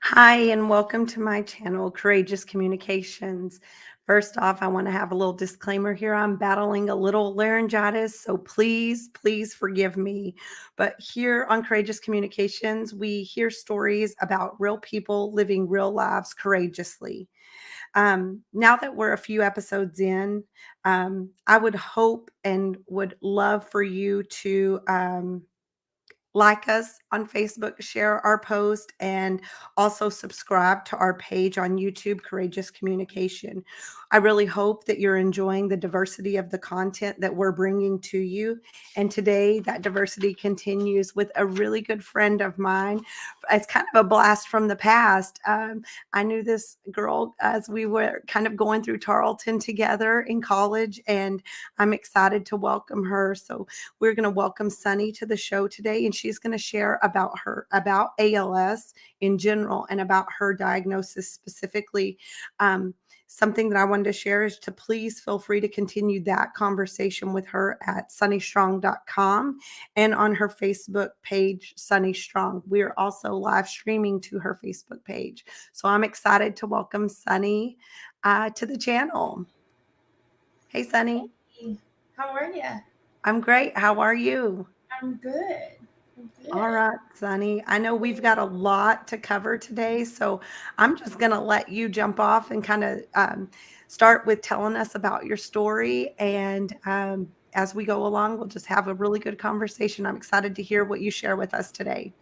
Hi, and welcome to my channel, Courageous Communications. First off, I want to have a little disclaimer here. I'm battling a little laryngitis, so please forgive me. But here on Courageous Communications, we hear stories about real people living real lives courageously. Now that we're a few episodes in, I would hope and would love for you to like us on Facebook, share our post, and also subscribe to our page on YouTube, Courageous Communication. I really hope that you're enjoying the diversity of the content that we're bringing to you. And today, that diversity continues with a really good friend of mine. It's kind of a blast from the past. I knew this girl as we were kind of going through Tarleton together in college, and I'm excited to welcome her. So, we're going to welcome Sunny to the show today, and she's going to share about ALS in general and about her diagnosis specifically. Something that I wanted to share is to please feel free to continue that conversation with her at sunnystrong.com and on her Facebook page, Sunny Strong. We are also live streaming to her Facebook page. So I'm excited to welcome Sunny to the channel. Hey, Sunny. Hey, how are you? I'm great. How are you? I'm good. All right, Sunny. I know we've got a lot to cover today, so I'm just going to let you jump off and kind of start with telling us about your story. And as we go along, we'll just have a really good conversation. I'm excited to hear what you share with us today.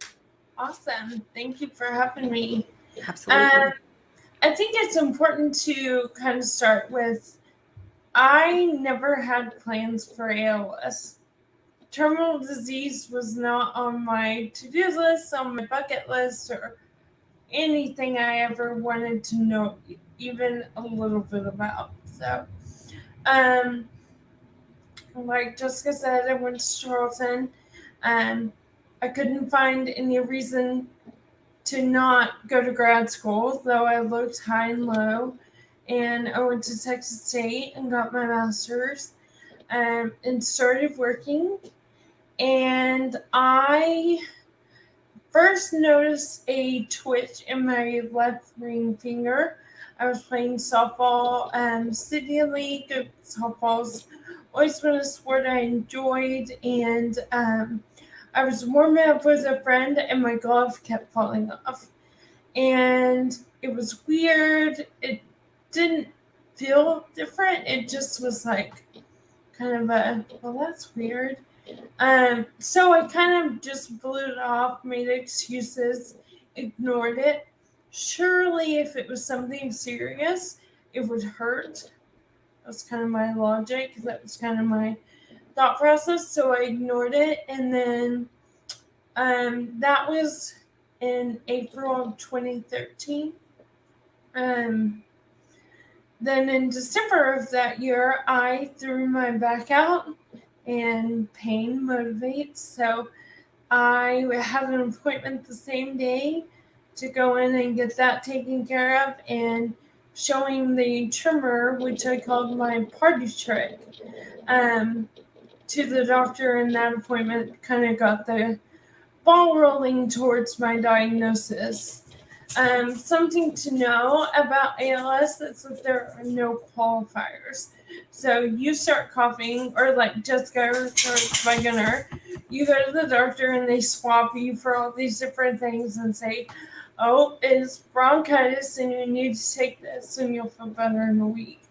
Awesome. Thank you for having me. Absolutely. I think it's important to kind of start with I never had plans for ALS. Terminal disease was not on my to-do list, on my bucket list, or anything I ever wanted to know even a little bit about. So, um, like Jessica said, I went to Charleston. I couldn't find any reason to not go to grad school, though I looked high and low. And I went to Texas State and got my master's and started working. And I first noticed a twitch in my left ring finger. I was playing softball, City League. Softball's always been a sport I enjoyed, and I was warming up with a friend, and my glove kept falling off. And it was weird. It didn't feel different. It just was like kind of well, that's weird. So I kind of just blew it off, made excuses, ignored it. Surely, if it was something serious, it would hurt. That's kind of my logic. That was kind of my thought process. So I ignored it, and then that was in April of 2013. Um, then in December of that year, I threw my back out, and pain motivates. So I had an appointment the same day to go in and get that taken care of, and showing the trimmer, which I called my party trick, to the doctor, and that appointment kind of got the ball rolling towards my diagnosis. Something to know about ALS is that there are no qualifiers. So you start coughing, or like Jessica starts by Gunner, you go to the doctor and they swap you for all these different things and say, oh, it's bronchitis and you need to take this and you'll feel better in a week.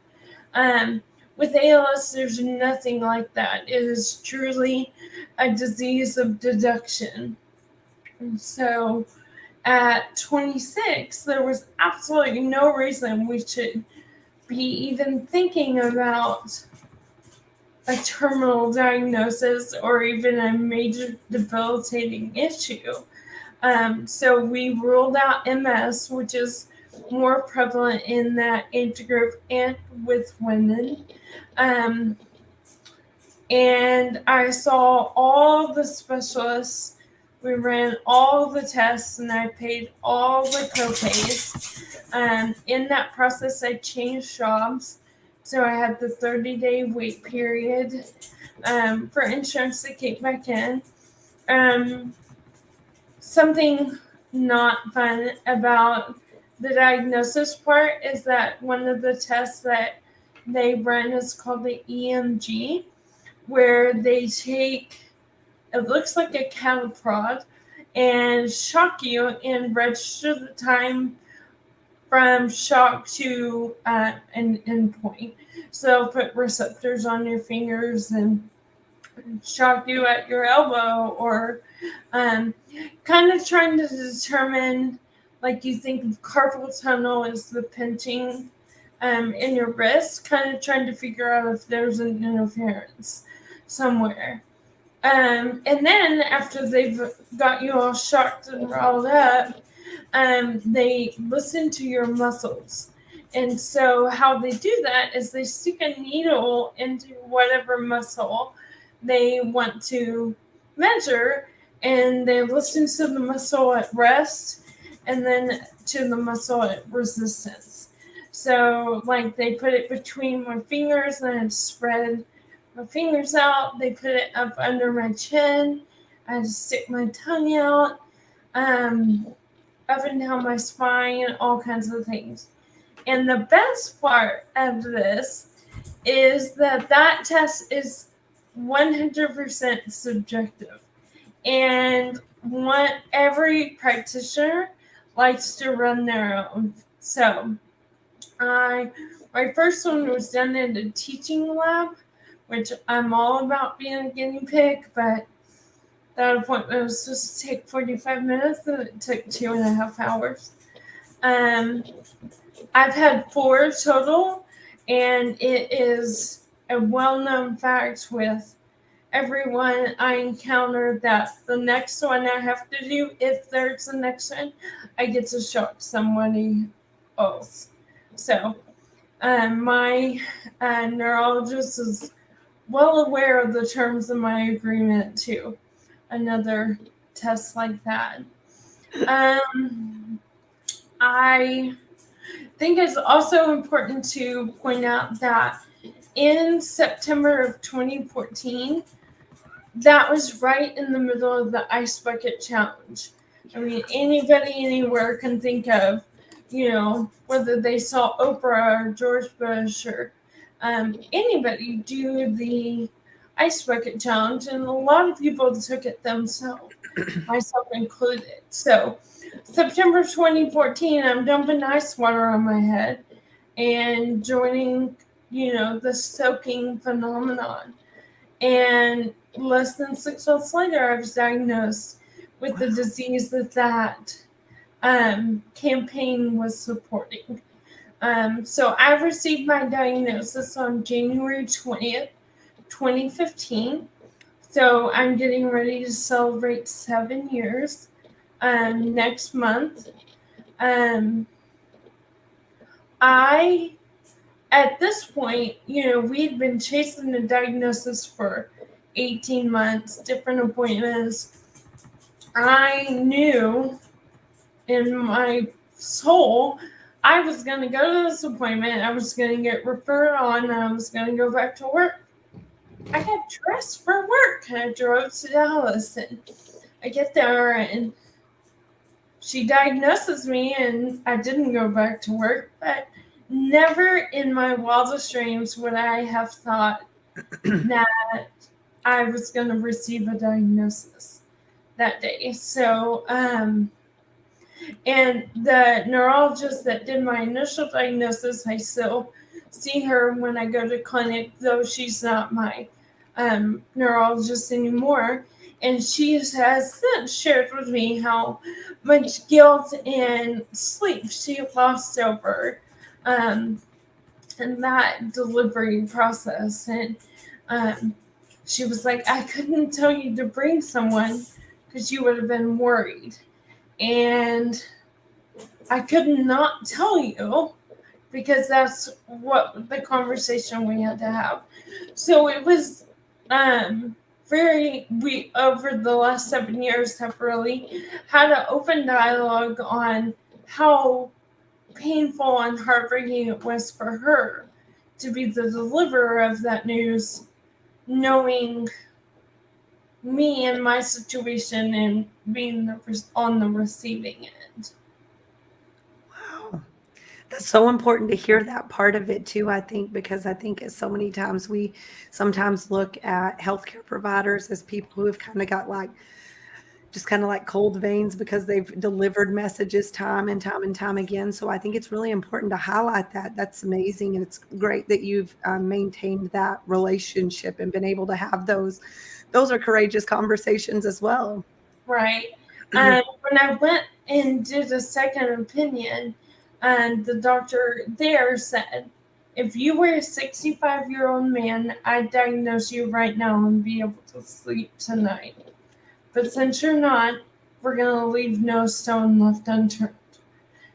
With ALS, there's nothing like that. It is truly a disease of deduction. And so at 26, there was absolutely no reason we should be even thinking about a terminal diagnosis or even a major debilitating issue. So we ruled out MS, which is more prevalent in that age group and with women. And I saw all the specialists. We ran all the tests, and I paid all the copays. In that process, I changed jobs. So I had the 30-day wait period for insurance to kick back in. Something not fun about the diagnosis part is that one of the tests that they run is called the EMG, where they take, it looks like a cattle prod, and shock you and register the time from shock to an endpoint. So they'll put receptors on your fingers and shock you at your elbow, or kind of trying to determine, like you think of carpal tunnel as the pinching in your wrist, kind of trying to figure out if there's an interference somewhere. And then after they've got you all shocked and riled up, they listen to your muscles. And so how they do that is they stick a needle into whatever muscle they want to measure, and they listen to the muscle at rest and then to the muscle at resistance. So like they put it between my fingers and I spread my fingers out. They put it up under my chin. I had to stick my tongue out, up and down my spine, all kinds of things. And the best part of this is that that test is 100% subjective. And every practitioner likes to run their own. So my first one was done in a teaching lab, which I'm all about being a guinea pig, but that appointment was supposed to take 45 minutes and it took 2.5 hours. I've had 4 total, and it is a well-known fact with everyone I encounter that the next one I have to do, if there's a next one, I get to shock somebody else. So my neurologist is well aware of the terms of my agreement to another test like that. I think it's also important to point out that in September of 2014, that was right in the middle of the Ice Bucket Challenge. I mean, anybody anywhere can think of, whether they saw Oprah or George Bush or anybody do the Ice Bucket Challenge, and a lot of people took it themselves, myself included. So September 2014, I'm dumping ice water on my head and joining, the soaking phenomenon. And less than 6 months later, I was diagnosed with the disease that campaign was supporting. So I received my diagnosis on January 20th, 2015. So I'm getting ready to celebrate 7 years next month. At this point, we'd been chasing the diagnosis for 18 months, different appointments. I knew in my soul I was going to go to this appointment, I was going to get referred on, and I was going to go back to work. I got dressed for work, and I drove to Dallas, and I get there, and she diagnoses me, and I didn't go back to work, but never in my wildest dreams would I have thought that I was going to receive a diagnosis that day. So, and the neurologist that did my initial diagnosis, I still see her when I go to clinic, though she's not my neurologist anymore. And she has since shared with me how much guilt and sleep she lost over and that delivery process. And she was like, I couldn't tell you to bring someone because you would have been worried. And I could not tell you because that's what the conversation we had to have. So it was we over the last 7 years have really had an open dialogue on how painful and heartbreaking it was for her to be the deliverer of that news, knowing me and my situation and being on the receiving end. Wow. That's so important to hear that part of it too, I think, because I think so many times we sometimes look at healthcare providers as people who have kind of got like just kind of like cold veins because they've delivered messages time and time and time again. So I think it's really important to highlight that. That's amazing. And it's great that you've maintained that relationship and been able to have those. Those are courageous conversations as well. Right. When I went and did a second opinion, and the doctor there said, if you were a 65-year-old man, I'd diagnose you right now and be able to sleep tonight. But since you're not, we're going to leave no stone left unturned.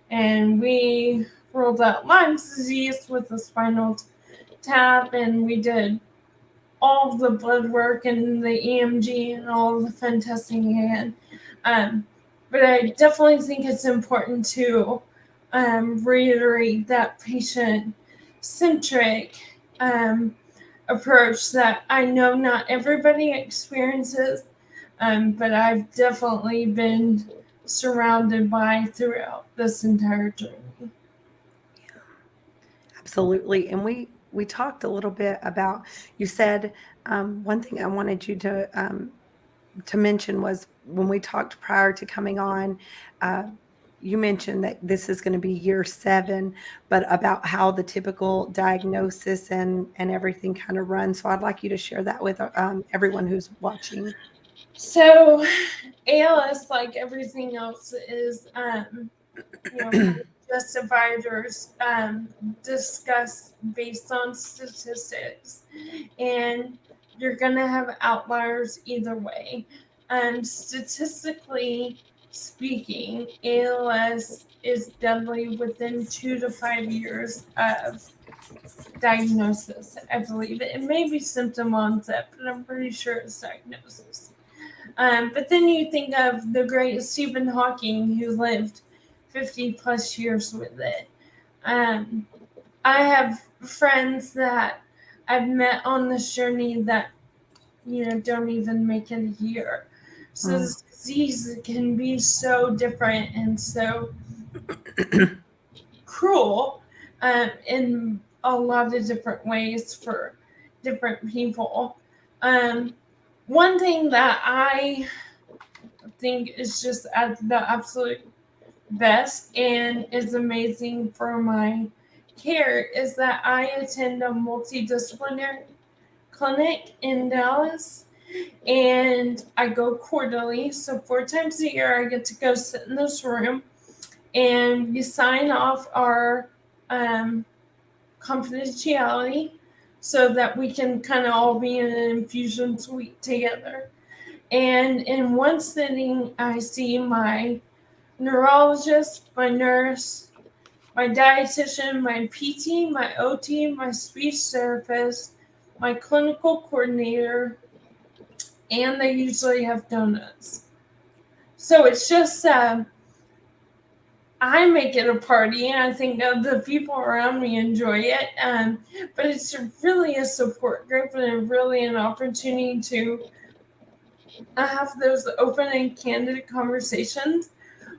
And we ruled out Lyme disease with a spinal tap, and we did all the blood work and the EMG and all the fun testing again. But I definitely think it's important to reiterate that patient-centric approach that I know not everybody experiences, but I've definitely been surrounded by throughout this entire journey. Absolutely. And we talked a little bit about, you said one thing I wanted you to mention was when we talked prior to coming on, uh, you mentioned that this is going to be year 7, but about how the typical diagnosis and everything kind of runs. So I'd like you to share that with everyone who's watching. So, ALS, like everything else, is just dividers discussed based on statistics, and you're gonna have outliers either way. Statistically speaking, ALS is deadly within 2 to 5 years of diagnosis. I believe it may be symptom onset, but I'm pretty sure it's diagnosis. But then you think of the great Stephen Hawking, who lived 50 plus years with it. Um, I have friends that I've met on this journey that, don't even make it a year. So this disease can be so different and so cruel in a lot of different ways for different people. One thing that I think is just at the absolute best and is amazing for my care is that I attend a multidisciplinary clinic in Dallas, and I go quarterly. So 4 times a year, I get to go sit in this room, and we sign off our confidentiality so that we can kind of all be in an infusion suite together. And in one sitting, I see my neurologist, my nurse, my dietitian, my PT, my OT, my speech therapist, my clinical coordinator, and they usually have donuts. So it's just, I make it a party, and I think the people around me enjoy it. But it's really a support group and really an opportunity to have those open and candid conversations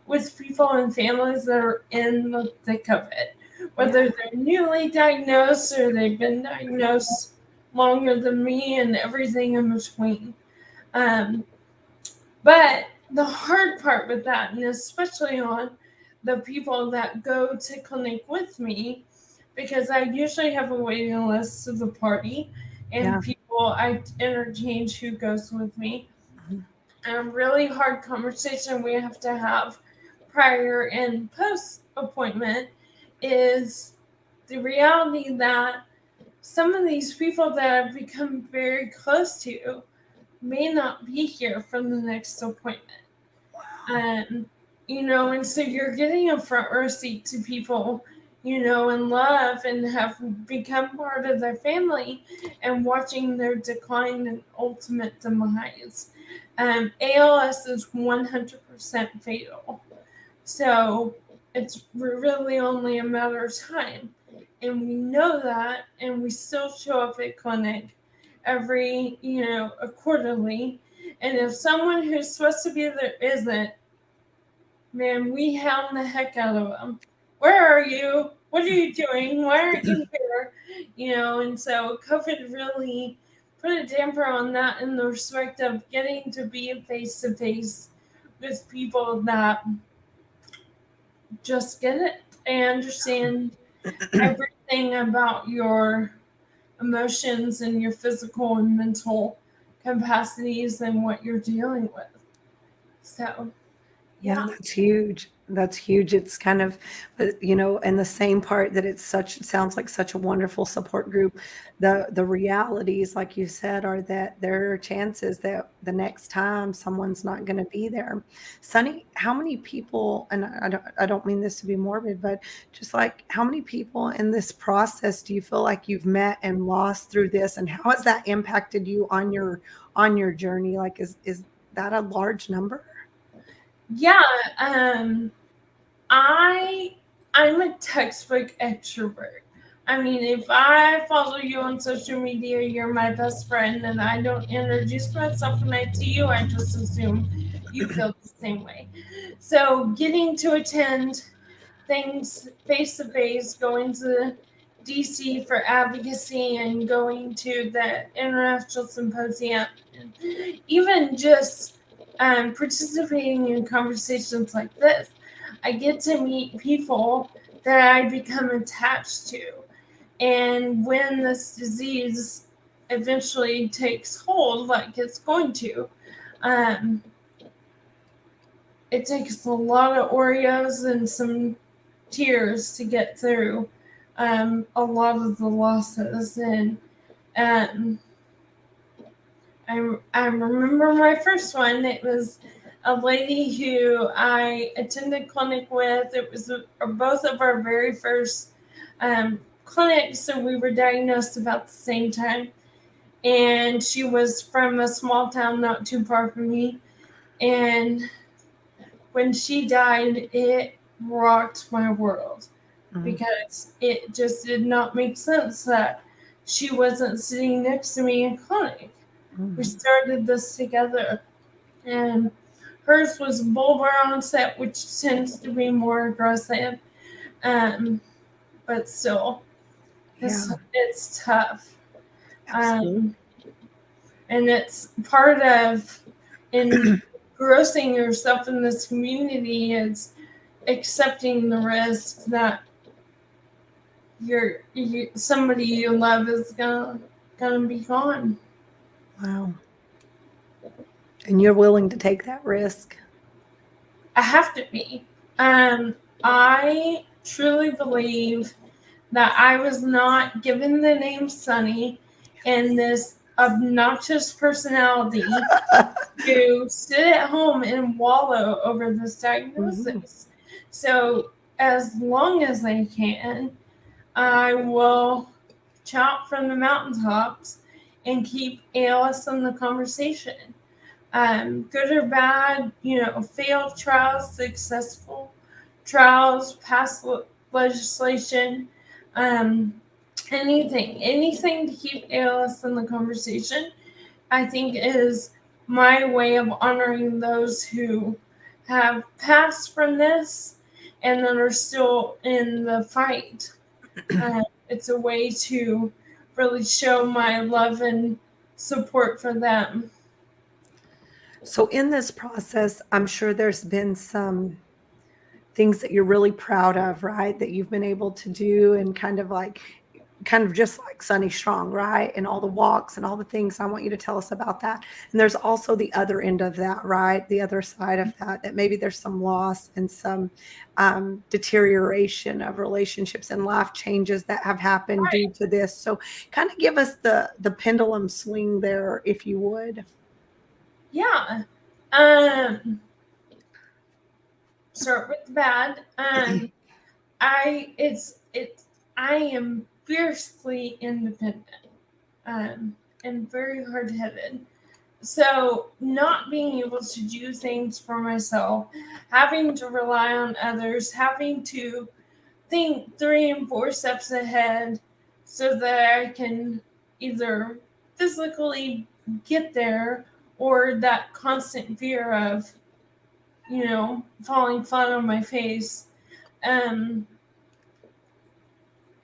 with people and families that are in the thick of it, whether they're newly diagnosed or they've been diagnosed longer than me and everything in between. But the hard part with that, and especially on the people that go to clinic with me, because I usually have a waiting list to the party and people I interchange who goes with me. A really hard conversation we have to have prior and post appointment is the reality that some of these people that I've become very close to may not be here from the next appointment. And so you're getting a front row seat to people, and love and have become part of their family and watching their decline and ultimate demise. ALS is 100% fatal. So it's really only a matter of time. And we know that, and we still show up at clinic every, quarterly. And if someone who's supposed to be there isn't, man, we hound the heck out of them. Where are you? What are you doing? Why aren't you here? And so COVID really put a damper on that in the respect of getting to be face to face with people that just get it and understand everything about your emotions and your physical and mental capacities and what you're dealing with. So, Yeah, yeah. that's huge. That's huge. It's kind of, and the same part that it sounds like such a wonderful support group. The realities, like you said, are that there are chances that the next time someone's not going to be there. Sunny, how many people, and I don't mean this to be morbid, but just like how many people in this process do you feel like you've met and lost through this, and how has that impacted you on your journey? Like, is that a large number? Yeah, I'm a textbook extrovert. I mean, if I follow you on social media, you're my best friend, and I don't introduce myself to you, I just assume you feel the same way. So, getting to attend things face to face, going to DC for advocacy, and going to the International Symposium, and even just participating in conversations like this, I get to meet people that I become attached to. And when this disease eventually takes hold, like it's going to, um, it takes a lot of Oreos and some tears to get through a lot of the losses. And um, I remember my first one. It was a lady who I attended clinic with. It was both of our very first clinics, so we were diagnosed about the same time. And she was from a small town not too far from me. And when she died, it rocked my world because it just did not make sense that she wasn't sitting next to me in clinic. We started this together, and hers was vulvar onset, which tends to be more aggressive, but still, Yeah, it's tough. absolutely. And it's part of engrossing yourself in this community is accepting the risk that somebody you love is gonna be gone. Wow. And you're willing to take that risk. I have to be. I truly believe that I was not given the name Sunny and this obnoxious personality to sit at home and wallow over this diagnosis. So, as long as I can, I will chop from the mountaintops and keep ALS in the conversation. Good or bad, failed trials, successful trials, past legislation, um, anything to keep ALS in the conversation, I think is my way of honoring those who have passed from this and that are still in the fight. It's a way to really show my love and support for them. So in this process, I'm sure there's been some things that you're really proud of, right? That you've been able to do and kind of just like Sunny Strong, right? And all the walks and all the things. I want you to tell us about that. And there's also the other end of that, right? The other side of that maybe there's some loss and some deterioration of relationships and life changes that have happened Right. due to this. So kind of give us the pendulum swing there, if you would. Yeah. Start with the bad. I it's it I am fiercely independent, and very hard headed. So not being able to do things for myself, having to rely on others, having to think 3 and 4 steps ahead so that I can either physically get there or that constant fear of, falling flat on my face.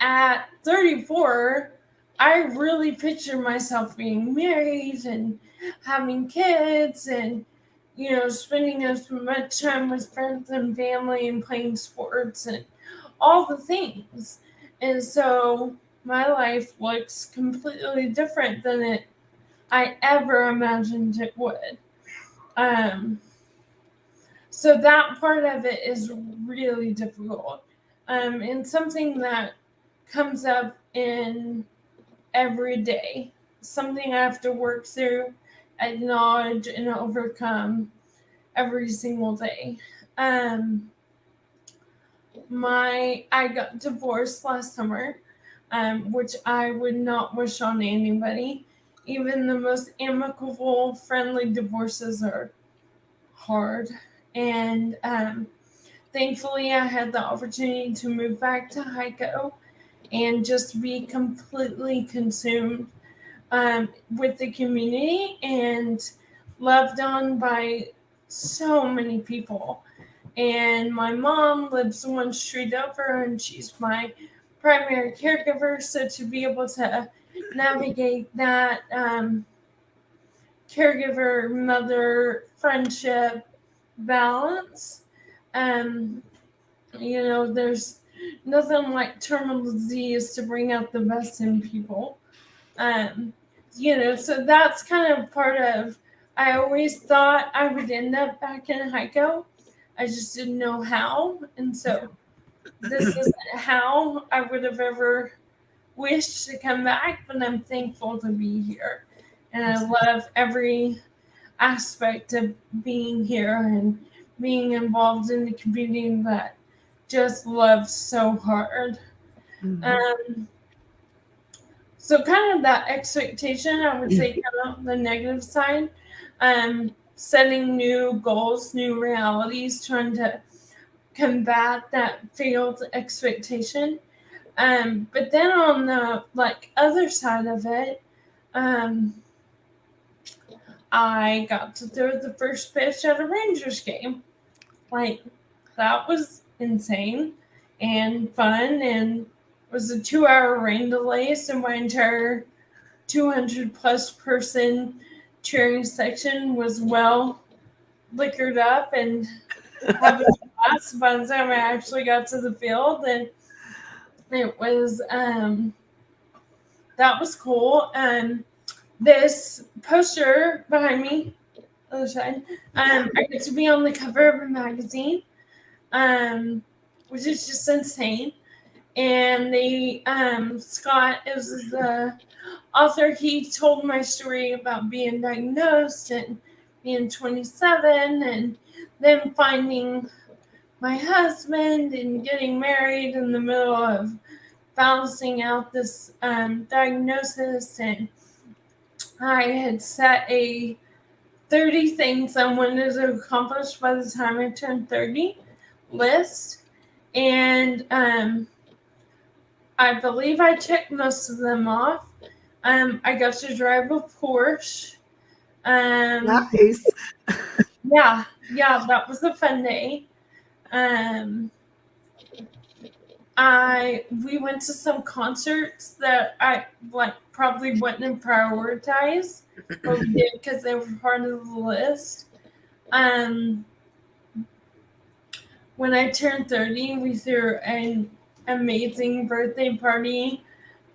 At 34, I really picture myself being married and having kids and, spending as much time with friends and family and playing sports and all the things. And so my life looks completely different than I ever imagined it would. So that part of it is really difficult. And something that comes up in every day, something I have to work through, acknowledge, and overcome every single day. I got divorced last summer, which I would not wish on anybody. Even the most amicable, friendly divorces are hard. And thankfully, I had the opportunity to move back to Heiko and just be completely consumed with the community and loved on by so many people. And my mom lives one street over, and she's my primary caregiver. So to be able to navigate that caregiver mother friendship balance, there's nothing like terminal disease to bring out the best in people. So that's kind of part of, I always thought I would end up back in Heiko. I just didn't know how. And so this isn't how I would have ever wished to come back, but I'm thankful to be here. And I love every aspect of being here and being involved in the community that just loves so hard. Mm-hmm. So kind of that expectation, I would say kind of the negative side, setting new goals, new realities, trying to combat that failed expectation. But then on the other side of it, I got to throw the first pitch at a Rangers game. That was insane and fun, and was a 2-hour rain delay, so my entire 200 plus person cheering section was well liquored up and having a blast by the time I actually got to the field. And it was that was cool. This poster behind me, other side, I get to be on the cover of a magazine, which is just insane. And they, Scott is the author. He told my story about being diagnosed and being 27 and then finding my husband and getting married in the middle of balancing out this diagnosis. And I had set a 30 things I wanted to accomplish by the time I turned 30 list. And I believe I checked most of them off. I got to drive a Porsche. Nice. Yeah, that was a fun day. We went to some concerts that I probably wouldn't have prioritized, but we did because they were part of the list. When I turned 30, we threw an amazing birthday party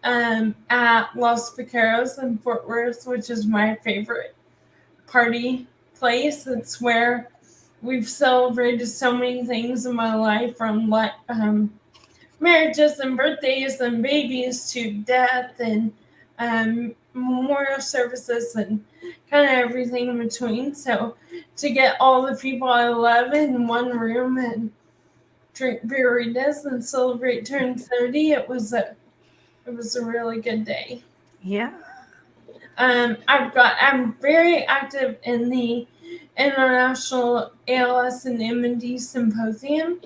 at Los Vaqueros in Fort Worth, which is my favorite party place. It's where we've celebrated so many things in my life, from marriages and birthdays and babies to death and memorial services and kind of everything in between. So to get all the people I love in one room and drink beeritas and celebrate turn 30, it was a really good day. Yeah. I'm very active in the International ALS and MND Symposium.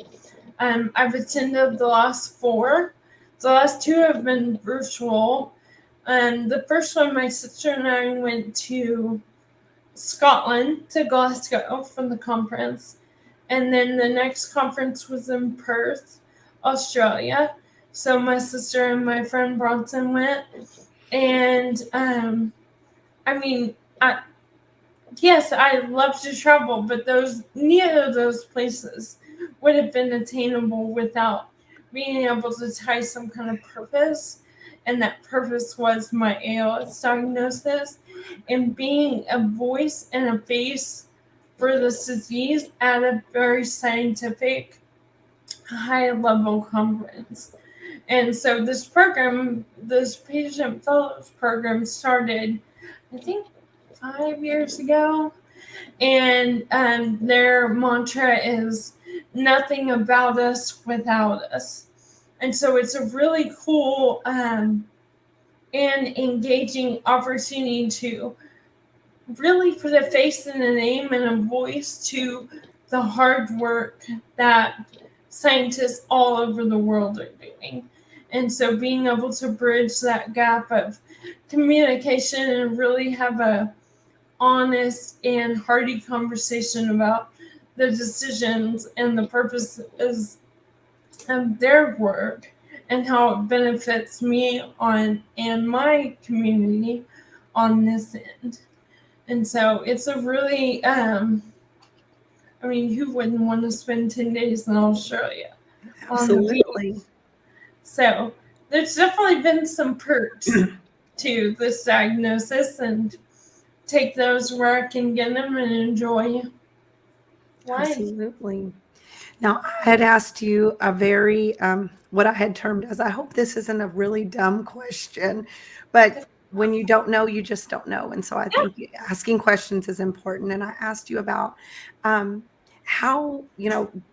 I've attended the last 4. The last 2 have been virtual. The first one, my sister and I went to Scotland to Glasgow for the conference. And then the next conference was in Perth, Australia. So my sister and my friend Bronson went. And I mean, yes, I love to travel, but neither of those places would have been attainable without being able to tie some kind of purpose. And that purpose was my ALS diagnosis and being a voice and a face for this disease at a very scientific, high level conference. And so this program, this patient fellows program, started, I think, 5 years ago. And their mantra is nothing about us without us. And so it's a really cool and engaging opportunity to really put a face and a name and a voice to the hard work that scientists all over the world are doing. And so being able to bridge that gap of communication and really have a honest and hearty conversation about the decisions and the purposes of their work and how it benefits me and my community on this end. And so it's a really, I mean, who wouldn't want to spend 10 days in Australia on the Absolutely. beach? So there's definitely been some perks to this diagnosis, and take those where I can get them and enjoy life. Absolutely. Now, I had asked you a very, what I had termed as, I hope this isn't a really dumb question, but when you don't know, you just don't know. And so I think asking questions is important. And I asked you about how,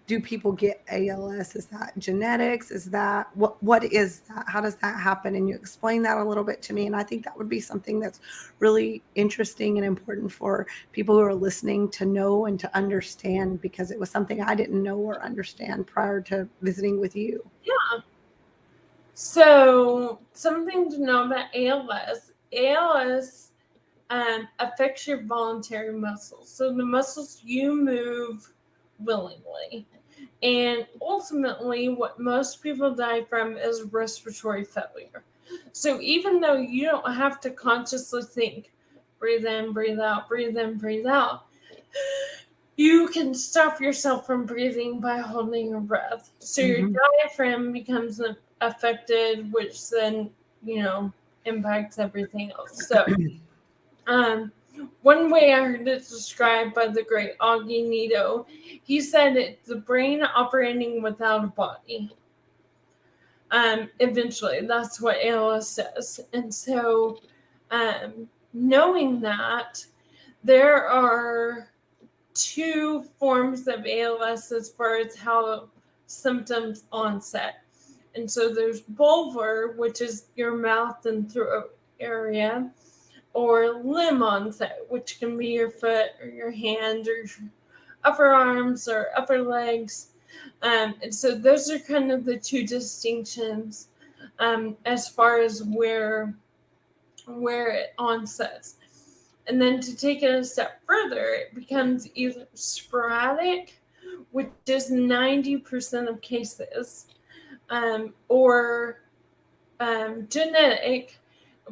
do people get ALS? Is that genetics? Is that, what is that? How does that happen? And you explain that a little bit to me. And I think that would be something that's really interesting and important for people who are listening to know and to understand, because it was something I didn't know or understand prior to visiting with you. Yeah. So something to know about ALS. ALS affects your voluntary muscles. So the muscles you move willingly. And ultimately, what most people die from is respiratory failure. So even though you don't have to consciously think, breathe in, breathe out, breathe in, breathe out, you can stop yourself from breathing by holding your breath. So your diaphragm becomes affected, which then, impacts everything else. So one way I heard it described by the great Augie Nito, he said it's the brain operating without a body. Eventually, that's what ALS says. And so knowing that, there are two forms of ALS as far as how symptoms onset. And so there's bulbar, which is your mouth and throat area, or limb onset, which can be your foot or your hand or upper arms or upper legs. And so those are kind of the two distinctions as far as where it onsets. And then to take it a step further, it becomes either sporadic, which is 90% of cases, or genetic,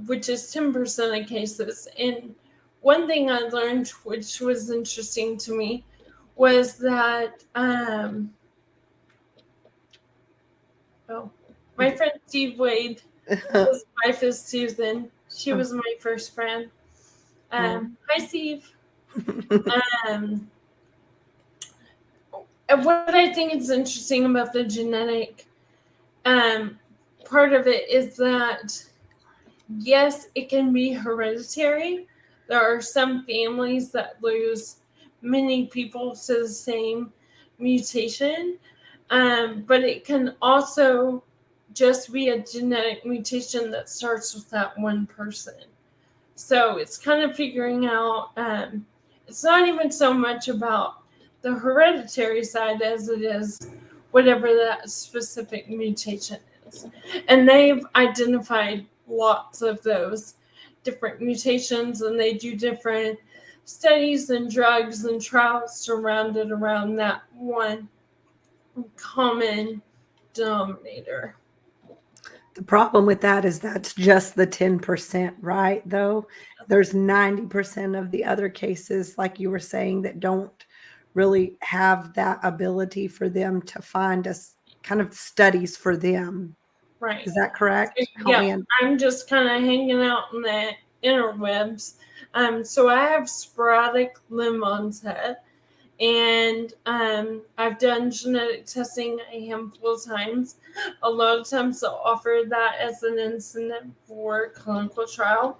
which is 10% of cases. And one thing I learned, which was interesting to me, was that my friend Steve Wade, his wife is Susan. She was my first friend. Hi, Steve. What I think is interesting about the genetic part of it is that, yes, it can be hereditary. There are some families that lose many people to the same mutation, but it can also just be a genetic mutation that starts with that one person. So it's kind of figuring out, it's not even so much about the hereditary side as it is whatever that specific mutation is. And they've identified lots of those different mutations, and they do different studies and drugs and trials surrounded around that one common denominator. The problem with that is that's just the 10%, right? Though there's 90% of the other cases, like you were saying, that don't really have that ability for them to find us kind of studies for them. Right. Is that correct? Help Yeah, me in. I'm just kind of hanging out in the interwebs. So I have sporadic limb onset, and I've done genetic testing a handful of times. A lot of times they'll offer that as an incentive for clinical trial.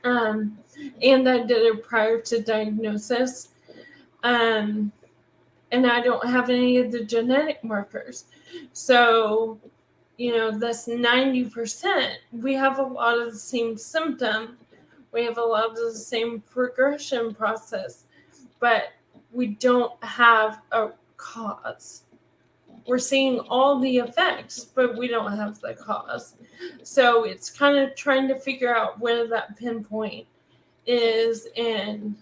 And I did it prior to diagnosis. And I don't have any of the genetic markers. So, that's 90%. We have a lot of the same symptom. We have a lot of the same progression process, but we don't have a cause. We're seeing all the effects, but we don't have the cause. So it's kind of trying to figure out where that pinpoint is and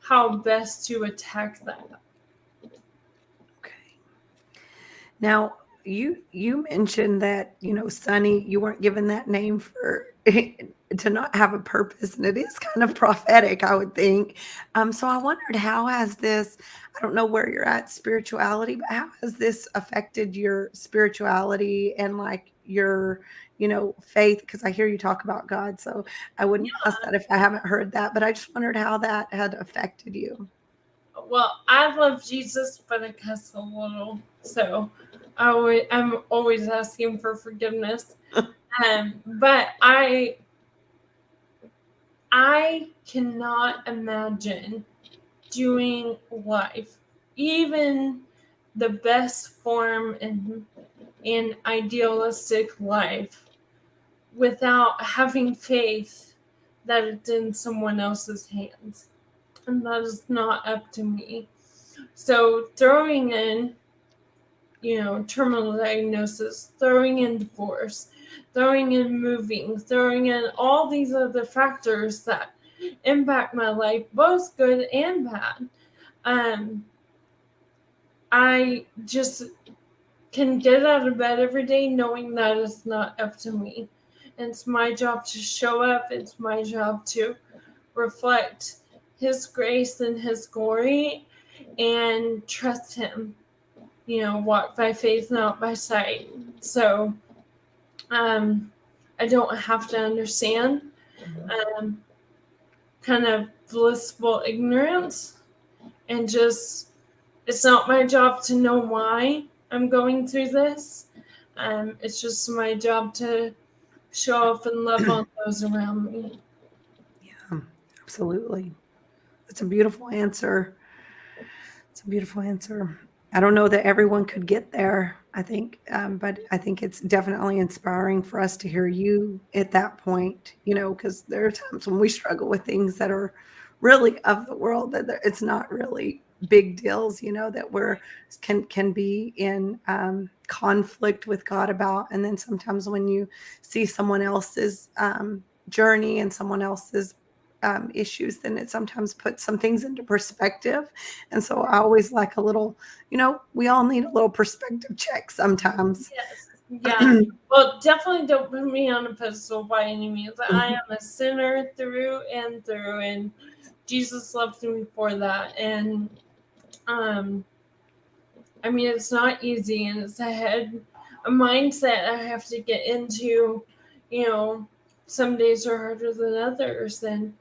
how best to attack that. Okay. Now, you mentioned that, Sunny, you weren't given that name for to not have a purpose, and it is kind of prophetic, I would think. So I wondered, how has this, I don't know where you're at spirituality, but how has this affected your spirituality and like your, faith? Because I hear you talk about God, so I wouldn't ask that if I haven't heard that, but I just wondered how that had affected you. Well, I love Jesus, but I cuss a little, so I'm always asking for forgiveness. But I cannot imagine doing life, even the best form and idealistic life, without having faith that it's in someone else's hands. And that is not up to me. So throwing in, terminal diagnosis, throwing in divorce, throwing in moving, throwing in all these other factors that impact my life, both good and bad. I just can get out of bed every day knowing that it's not up to me. It's my job to show up. It's my job to reflect His grace and His glory and trust Him. Walk by faith, not by sight. So I don't have to understand. Kind of blissful ignorance, and just, it's not my job to know why I'm going through this. It's just my job to show up and love on those around me. Yeah, absolutely. It's a beautiful answer. It's a beautiful answer. I don't know that everyone could get there, I think, but I think it's definitely inspiring for us to hear you at that point, because there are times when we struggle with things that are really of the world, that it's not really big deals, that we're can be in conflict with God about. And then sometimes when you see someone else's journey and someone else's issues, then it sometimes puts some things into perspective. And so I always like a little, we all need a little perspective check sometimes. Yes. Yeah. Well, definitely don't put me on a pedestal by any means. I am a sinner through and through, and Jesus loved me for that. And it's not easy, and it's a mindset I have to get into. Some days are harder than others, and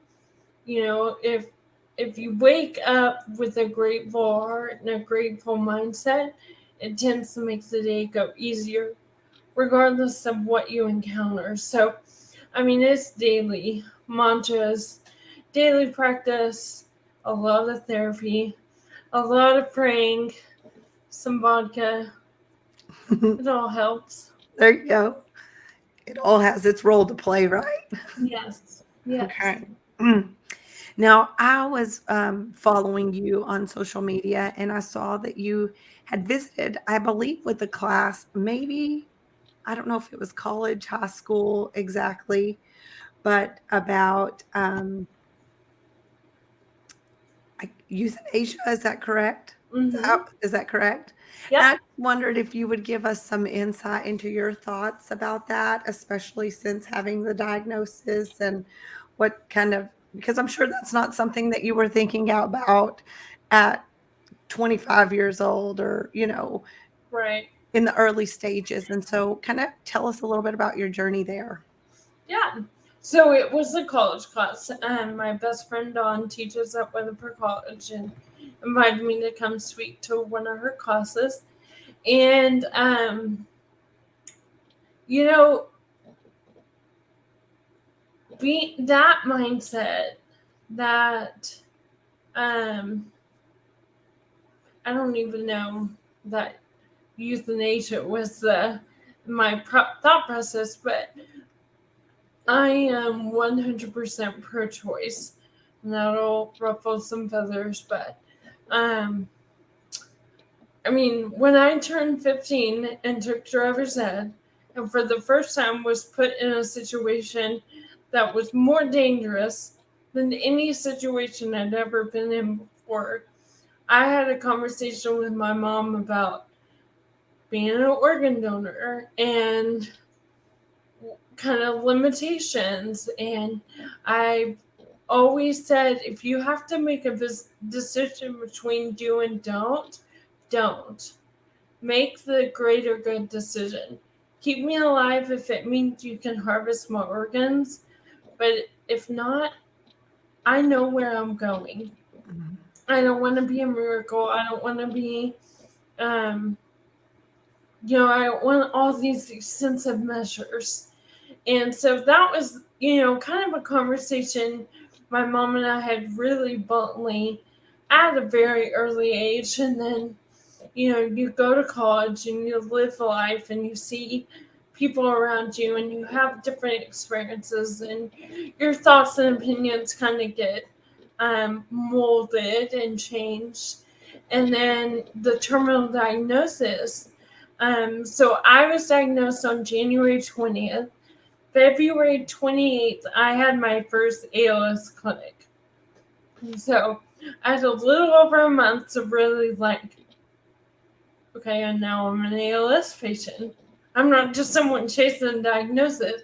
if you wake up with a grateful heart and a grateful mindset, it tends to make the day go easier, regardless of what you encounter. So, it's daily mantras, daily practice, a lot of therapy, a lot of praying, some vodka. It all helps. There you go. It all has its role to play, right? Yes. Yes. Okay. Now, I was following you on social media, and I saw that you had visited, I believe, with a class, maybe, I don't know if it was college, high school exactly, but about euthanasia. Is that correct? Mm-hmm. Is that correct? And I Yep. wondered if you would give us some insight into your thoughts about that, especially since having the diagnosis and what kind of, because I'm sure that's not something that you were thinking about at 25 years old or, Right. in the early stages. And so kind of tell us a little bit about your journey there. Yeah. So it was a college class, and my best friend Dawn teaches at Weatherford College and invited me to come speak to one of her classes. And, you know, that mindset that, I don't even know that euthanasia was my thought process, but I am 100% pro-choice. And that'll ruffle some feathers, but I mean, when I turned 15 and took driver's ed, and for the first time was put in a situation that was more dangerous than any situation I'd ever been in before, I had a conversation with my mom about being an organ donor and kind of limitations. And I always said, if you have to make a decision between do and don't. Make the greater good decision. Keep me alive if it means you can harvest my organs, but if not, I know where I'm going. Mhm. I don't want to be a miracle. I don't want to be, I don't want all these extensive measures. And so that was, kind of a conversation my mom and I had really bluntly at a very early age. And then, you go to college and you live life and you see people around you and you have different experiences and your thoughts and opinions kind of get molded and changed. And then the terminal diagnosis. So I was diagnosed on January 20th. February 28th, I had my first ALS clinic. So I had a little over a month to really okay, and now I'm an ALS patient. I'm not just someone chasing a diagnosis.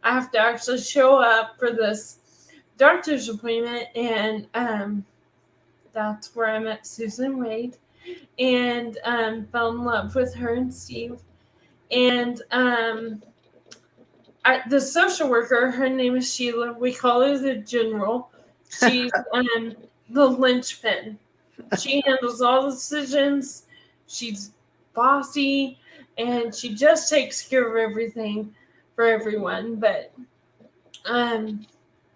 I have to actually show up for this doctor's appointment, and that's where I met Susan Wade and fell in love with her and Steve. And the social worker, her name is Sheila. We call her the general. She's the linchpin. She handles all the decisions. She's bossy, and she just takes care of everything for everyone. But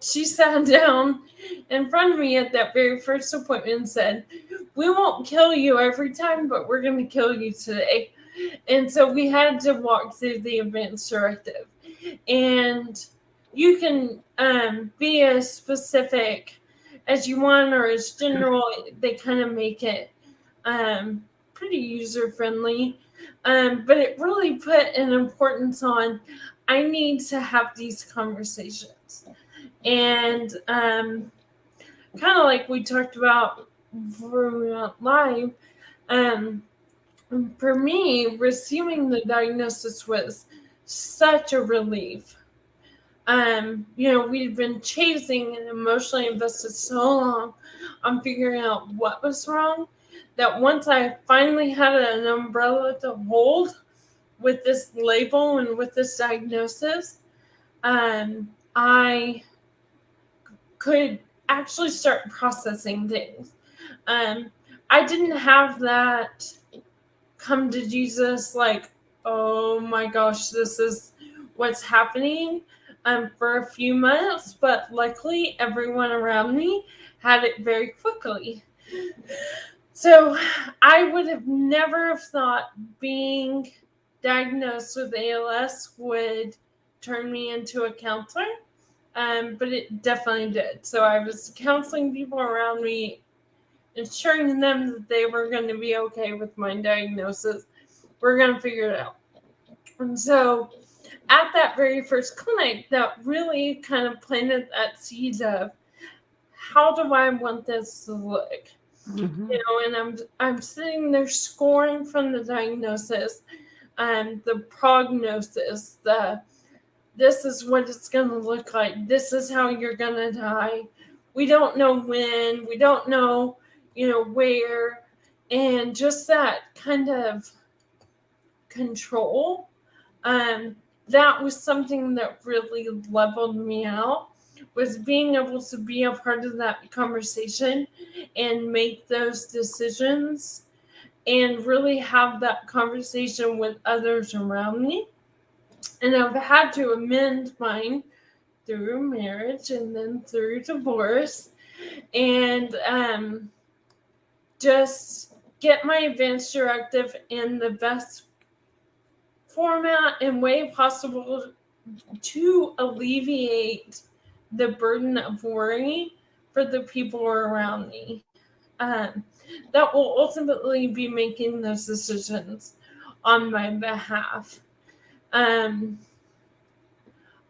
she sat down in front of me at that very first appointment and said, "We won't kill you every time, but we're going to kill you today." And so we had to walk through the advance directive. And you can be as specific as you want or as general. They kind of make it pretty user friendly, but it really put an importance on I need to have these conversations. And kind of like we talked about live, for me, receiving the diagnosis was such a relief. We'd been chasing and emotionally invested so long on figuring out what was wrong that once I finally had an umbrella to hold with this label and with this diagnosis, I could actually start processing things. I didn't have that come to Jesus like, oh my gosh, this is what's happening for a few months, but luckily everyone around me had it very quickly. So I would have never have thought being diagnosed with ALS would turn me into a counselor, but it definitely did. So I was counseling people around me, ensuring them that they were going to be okay with my diagnosis. We're going to figure it out. And so at that very first clinic, that really kind of planted that seed of how do I want this to look? And I'm sitting there scoring from the diagnosis, the prognosis, this is what it's going to look like. This is how you're going to die. We don't know when. We don't know, where. And just that kind of control, that was something that really leveled me out, was being able to be a part of that conversation and make those decisions and really have that conversation with others around me. And I've had to amend mine through marriage and then through divorce, and just get my advance directive in the best format and way possible to alleviate the burden of worry for the people around me, that will ultimately be making those decisions on my behalf.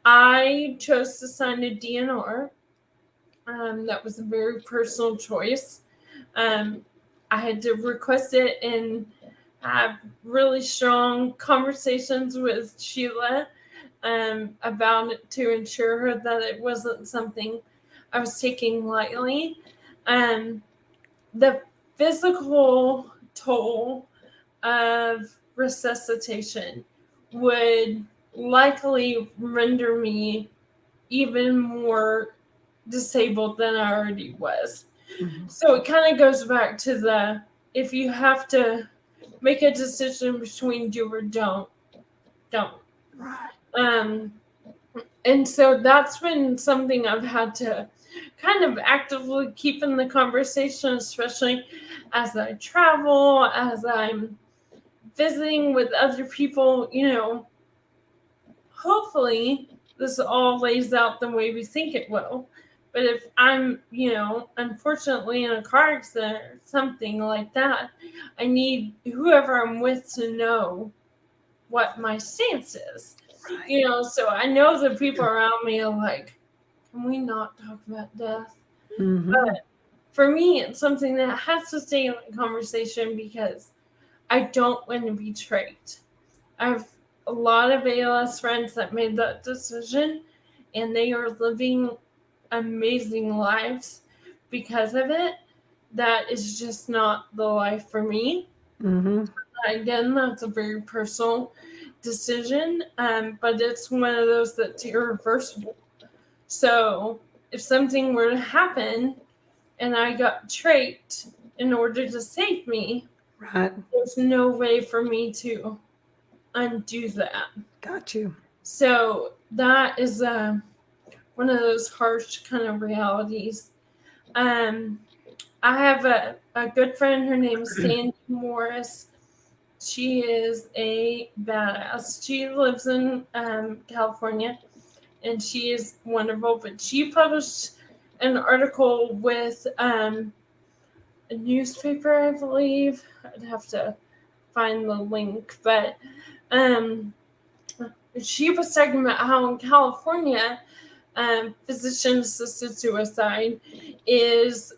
I chose to sign a DNR. That was a very personal choice. I had to request it and have really strong conversations with Sheila about it to ensure her that it wasn't something I was taking lightly. The physical toll of resuscitation would likely render me even more disabled than I already was. So it kind of goes back to if you have to make a decision between do or don't. Right. And so that's been something I've had to kind of actively keep in the conversation, especially as I travel, as I'm visiting with other people. Hopefully this all lays out the way we think it will. But if I'm, unfortunately in a car accident or something like that, I need whoever I'm with to know what my stance is. Right. So I know the people around me are like, can we not talk about death? But for me, it's something that has to stay in the conversation because I don't want to be tricked. I have a lot of ALS friends that made that decision, and they are living amazing lives because of it. That is just not the life for me. Again, that's a very personal decision, but it's one of those that's irreversible. So if something were to happen and I got traked in order to save me, right, there's no way for me to undo that. Got you. So that is one of those harsh kind of realities. I have a good friend. Her name is Sunny Morris. She is a badass. She lives in California, and she is wonderful. But she published an article with a newspaper, I believe. I'd have to find the link, but she was talking about how in California, physician-assisted suicide is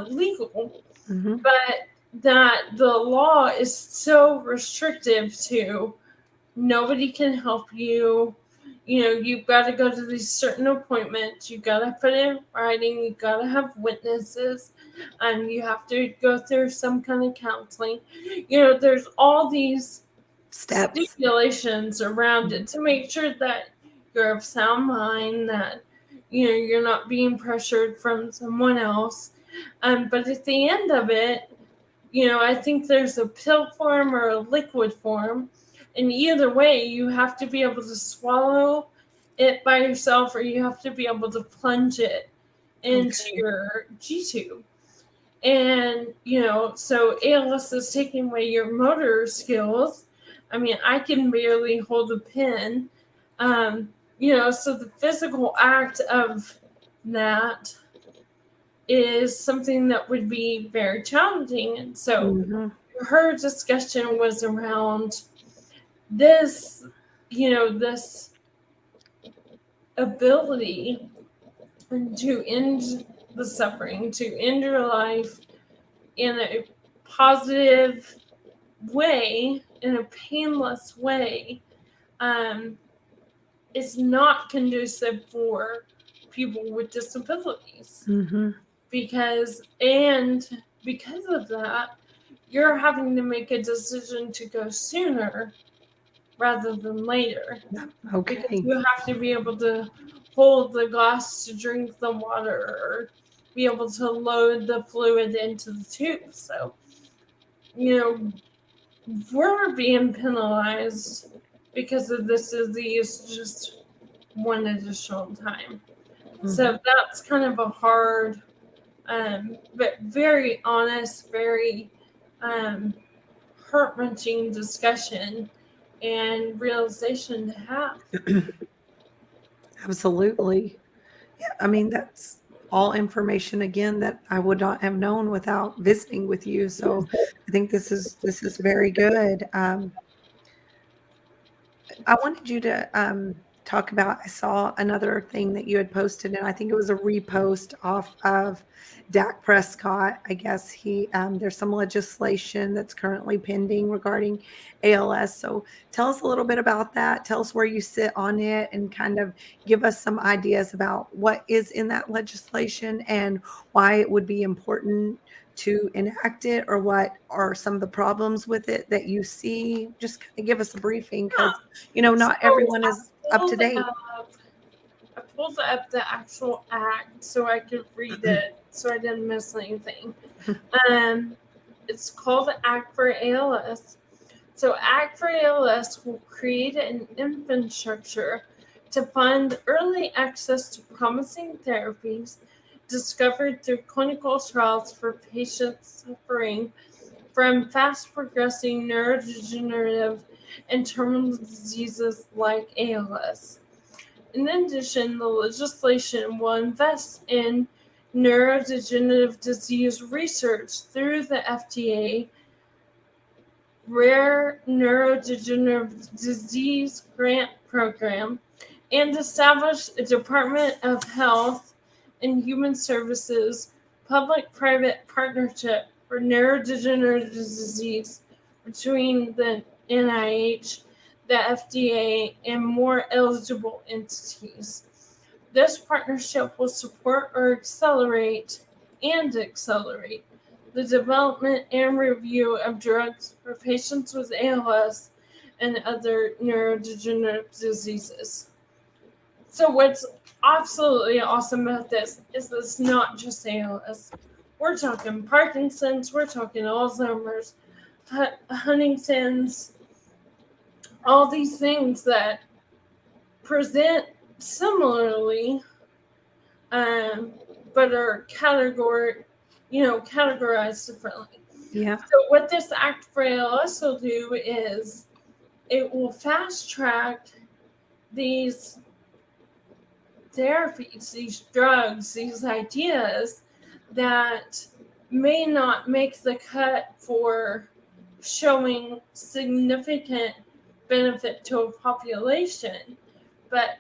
legal, but that the law is so restrictive to nobody can help you. You've got to go to these certain appointments. You've got to put it in writing. You've got to have witnesses. And you have to go through some kind of counseling. There's all these steps, stipulations around it to make sure that you're of sound mind, that you're not being pressured from someone else. But at the end of it, I think there's a pill form or a liquid form. And either way, you have to be able to swallow it by yourself, or you have to be able to plunge it into your G-tube. And, so ALS is taking away your motor skills. I mean, I can barely hold a pen. So the physical act of that is something that would be very challenging. And so her discussion was around this, this ability to end the suffering, to end your life in a positive way, in a painless way, is not conducive for people with disabilities. Mm-hmm. Because of that, you're having to make a decision to go sooner rather than later. Okay. Because you have to be able to hold the glass to drink the water, or be able to load the fluid into the tube. So, we're being penalized because of this disease just one additional time. Mm-hmm. So that's kind of a hard, but very honest, very heart-wrenching discussion and realization to have. Absolutely. Yeah, I mean, that's all information again that I would not have known without visiting with you. So I think this is very good. I wanted you to talk about, I saw another thing that you had posted, and I think it was a repost off of Dak Prescott. I guess there's some legislation that's currently pending regarding ALS. So tell us a little bit about that. Tell us where you sit on it and kind of give us some ideas about what is in that legislation and why it would be important to enact it, or what are some of the problems with it that you see. Just kind of give us a briefing, because not everyone is up to date. I pulled up the actual act so I could read it, so I didn't miss anything. It's called the Act for ALS. So Act for ALS will create an infrastructure to fund early access to promising therapies discovered through clinical trials for patients suffering from fast-progressing neurodegenerative and terminal diseases like ALS. In addition, the legislation will invest in neurodegenerative disease research through the FDA Rare Neurodegenerative Disease Grant Program and establish a Department of Health and Human Services public-private partnership for neurodegenerative disease between the NIH, the FDA, and more eligible entities. This partnership will support or accelerate the development and review of drugs for patients with ALS and other neurodegenerative diseases. So what's absolutely awesome about this is it's not just ALS. We're talking Parkinson's, we're talking Alzheimer's, Huntington's, all these things that present similarly, but are categorized differently. Yeah. So what this Act for ALS will do is it will fast track these therapies, these drugs, these ideas that may not make the cut for showing significant benefit to a population. But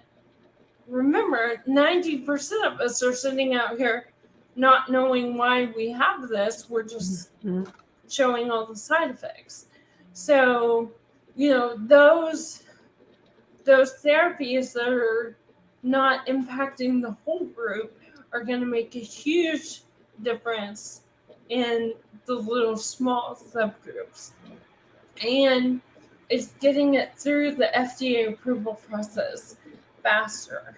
remember, 90% of us are sitting out here not knowing why we have this. We're just showing all the side effects. So, those therapies that are not impacting the whole group are going to make a huge difference in the little small subgroups. And it's getting it through the FDA approval process faster.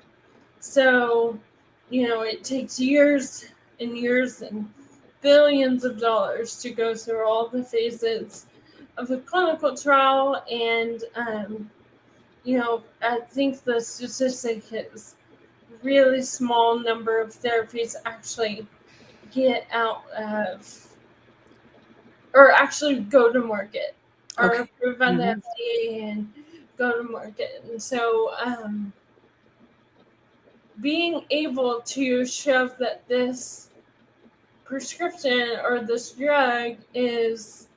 So, it takes years and years and billions of dollars to go through all the phases of the clinical trial. And, I think the statistic is really small number of therapies actually get out of, or actually go to market, are approved by the FDA and go to market. And so, being able to show that this prescription or this drug is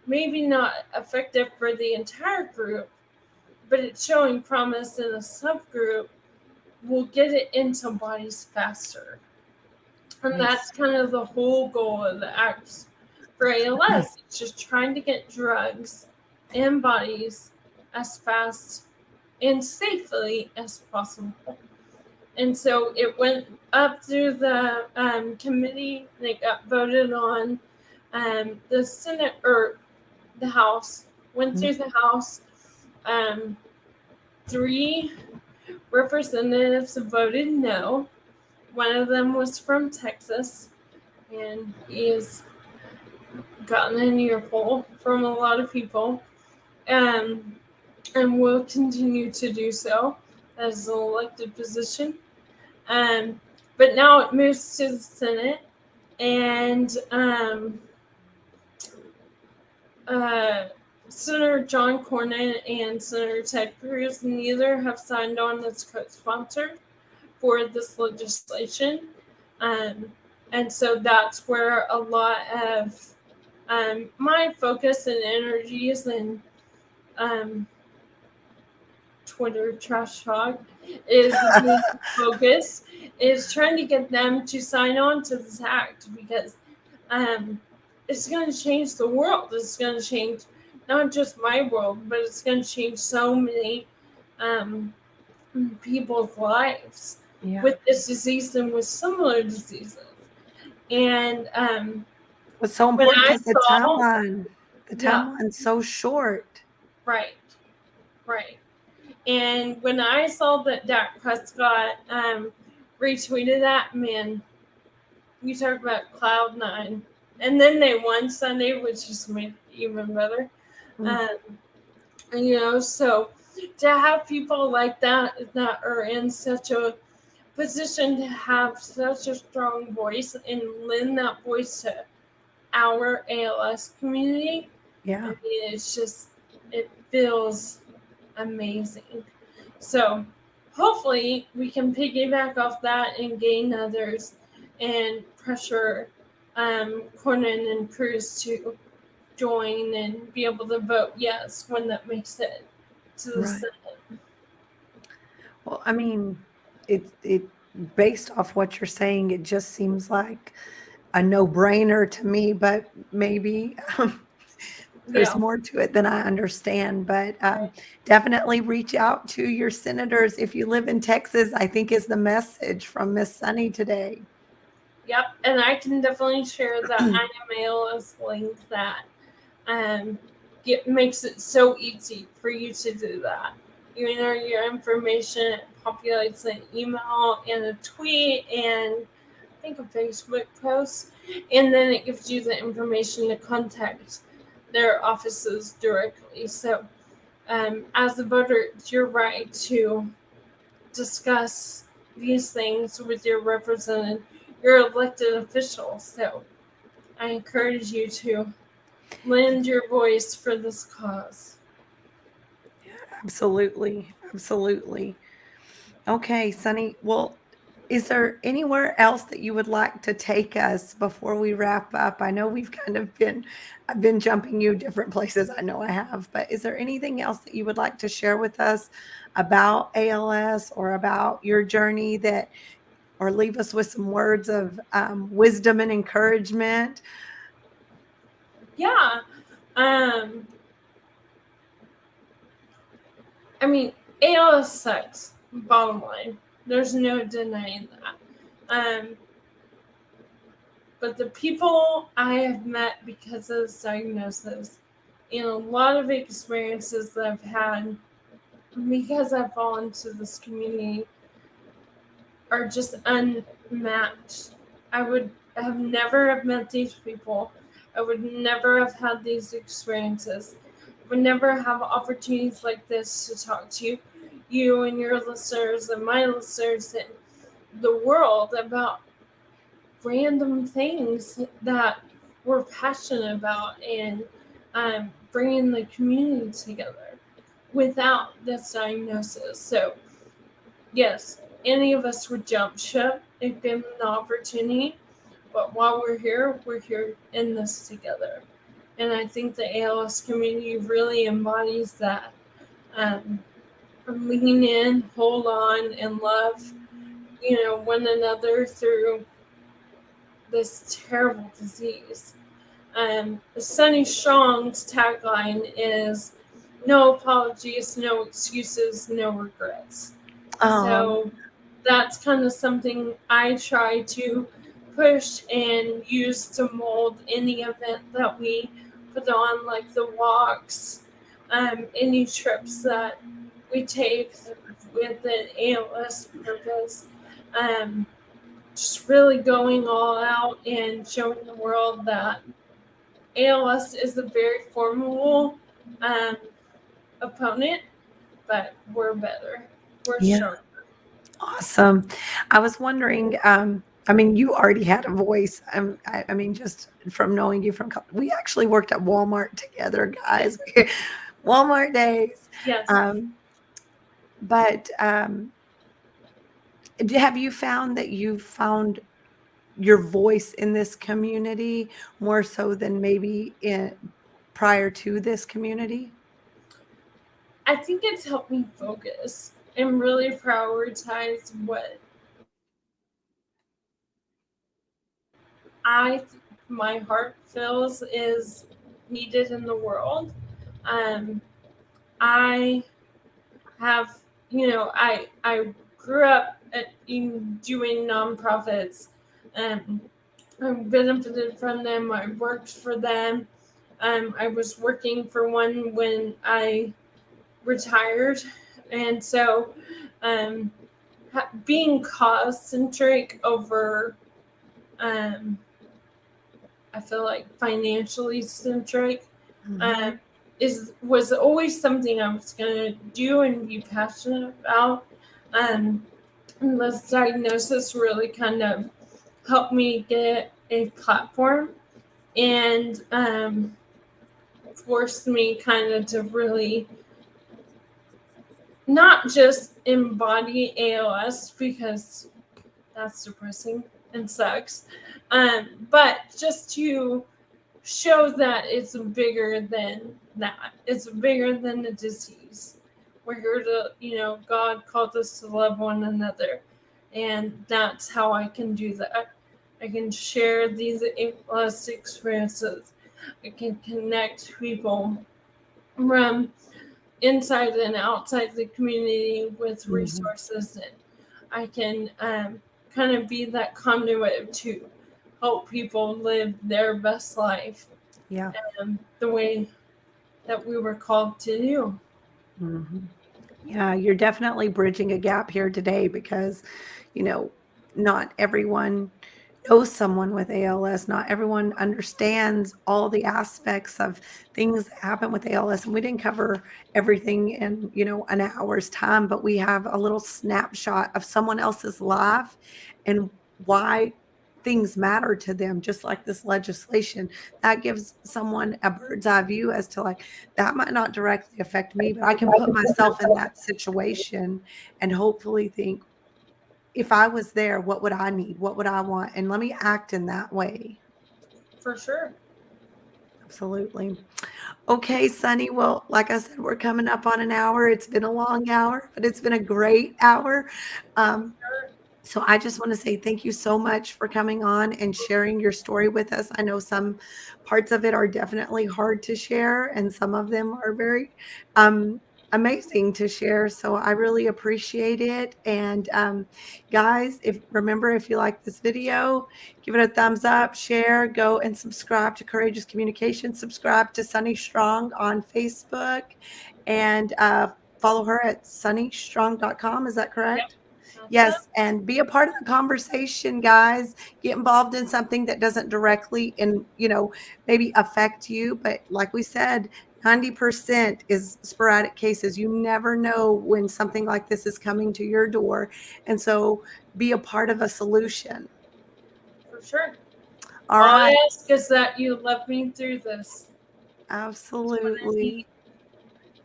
maybe not effective for the entire group, but it's showing promise in a subgroup, will get it into bodies faster. And that's kind of the whole goal of the Act for ALS. It's just trying to get drugs in bodies as fast and safely as possible. And so it went up through the committee, and it got voted on. The Senate or the House went through the House. 3 representatives voted no. One of them was from Texas, and he has gotten an earful from a lot of people, and will continue to do so as an elected position. But now it moves to the Senate, and Senator John Cornyn and Senator Ted Cruz neither have signed on as co-sponsor for this legislation. And so that's where a lot of my focus and energies and Twitter trash talk is focus is trying to get them to sign on to this act, because it's going to change the world. It's going to change not just my world, but it's going to change so many people's lives with this disease and with similar diseases. And what's so important is the timeline. The timeline's so short. Right. And when I saw that Dak Prescott retweeted that, man, you talk about cloud nine. And then they won Sunday, which just made it even better. So to have people like that are in such a position to have such a strong voice and lend that voice to our ALS community, I mean, it feels amazing. So hopefully we can piggyback off that and gain others and pressure Cornyn and Cruz to join and be able to vote yes when that makes it to the Senate. Well, I mean, it based off what you're saying, it just seems like a no-brainer to me, but maybe there's more to it than I understand. But definitely reach out to your senators if you live in Texas, I think is the message from Miss Sunny today. Yep, and I can definitely share the I Am ALS link that it makes it so easy for you to do that. You enter your information, it populates an email and a tweet and I think a Facebook post, and then it gives you the information to contact their offices directly. So as a voter, it's your right to discuss these things with your representative, your elected officials. So I encourage you to lend your voice for this cause. Absolutely. Okay, Sunny. Well, is there anywhere else that you would like to take us before we wrap up? I know I've been jumping you different places. I know I have, but is there anything else that you would like to share with us about ALS or about your journey or leave us with some words of wisdom and encouragement? Yeah. I mean, ALS sucks, bottom line. There's no denying that. But the people I have met because of this diagnosis and a lot of experiences that I've had because I fall into this community are just unmatched. I would have never have met these people. I would never have had these experiences. I would never have opportunities like this to talk to you and your listeners and my listeners and the world about random things that we're passionate about and bringing the community together without this diagnosis. So, yes, any of us would jump ship if given the opportunity. But while we're here in this together. And I think the ALS community really embodies that. Lean in, hold on, and love, one another through this terrible disease. Sunny Strong's tagline is no apologies, no excuses, no regrets. Oh, So that's kind of something I try to push and use to mold any event that we put on, like the walks, any trips that we take with an ALS purpose. Um, just really going all out and showing the world that ALS is a very formidable um, opponent, but we're better. We're yeah. stronger. Awesome. I was wondering, I mean, you already had a voice. I mean, just from knowing you from, we actually worked at Walmart together, guys. Walmart days. Yes. Um, but have you found that you found your voice in this community more so than maybe prior to this community? I think it's helped me focus and really prioritize what I my heart feels is needed in the world. Um, I have, I grew up in doing nonprofits. Um, I benefited from them. I worked for them. I was working for one when I retired, and so um, being cause centric over, um, I feel like financially centric, um, Mhm. was always something I was gonna do and be passionate about. Um, and this diagnosis really kind of helped me get a platform and forced me kind of to really not just embody ALS because that's depressing and sucks, but just to show that it's bigger than that. It's bigger than the disease. We're here to, God called us to love one another. And that's how I can do that. I can share these A-plus experiences. I can connect people from inside and outside the community with Mhm. resources, and I can kind of be that conduit to help people live their best life Yeah. the way that we were called to do. Mhm. Yeah, you're definitely bridging a gap here today because, you know, not everyone knows someone with ALS. Not everyone understands all the aspects of things that happen with ALS. And we didn't cover everything in, an hour's time, but we have a little snapshot of someone else's life and why things matter to them, just like this legislation. That gives someone a bird's eye view as to like, that might not directly affect me, but I can put myself in that situation and hopefully think, if I was there, what would I need? What would I want? And let me act in that way. For sure. Absolutely. Okay, Sunny. Well, like I said, we're coming up on an hour. It's been a long hour, but it's been a great hour. Um, So I just want to say thank you so much for coming on and sharing your story with us. I know some parts of it are definitely hard to share, and some of them are very um, amazing to share. So I really appreciate it. And guys, if you like this video, give it a thumbs up, share, go and subscribe to Courageous Communication. Subscribe to Sunny Strong on Facebook, and follow her at sunnystrong.com. Is that Yep. correct? That's it. Yes, and be a part of the conversation, guys. Get involved in something that doesn't directly maybe affect you. But like we said, 90% is sporadic cases. You never know when something like this is coming to your door. And so be a part of a solution. For sure. All All I right. ask is that you love me through this. That's what I need. Absolutely.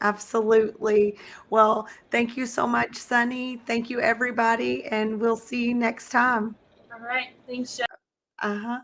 Absolutely. Well, thank you so much, Sunny. Thank you, everybody. And we'll see you next time. All right. Thanks, Uh huh.